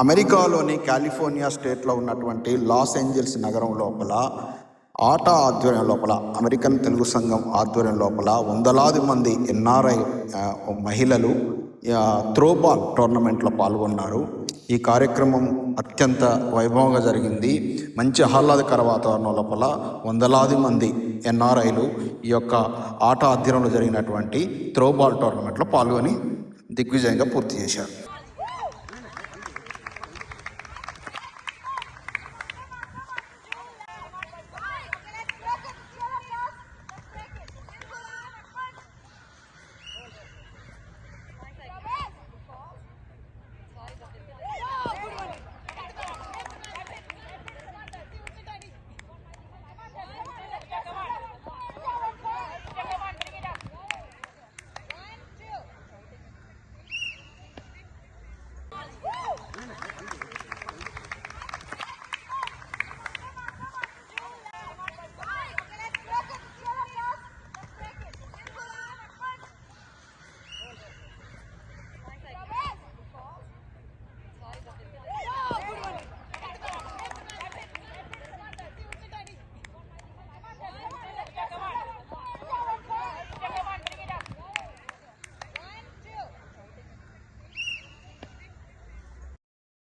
అమెరికాలోని కాలిఫోర్నియా స్టేట్లో ఉన్నటువంటి లాస్ ఏంజల్స్ నగరం లోపల ఆటా ఆధ్వర్యం లోపల అమెరికన్ తెలుగు సంఘం ఆధ్వర్యం లోపల వందలాది మంది ఎన్ఆర్ఐ మహిళలు త్రోబాల్ టోర్నమెంట్లో పాల్గొన్నారు. ఈ కార్యక్రమం అత్యంత వైభవంగా జరిగింది. మంచి ఆహ్లాదకర వాతావరణం లోపల వందలాది మంది ఎన్ఆర్ఐలు ఈ యొక్క ఆట ఆధ్వర్యంలో జరిగినటువంటి త్రోబాల్ టోర్నమెంట్లో పాల్గొని దిగ్విజయంగా పూర్తి చేశారు.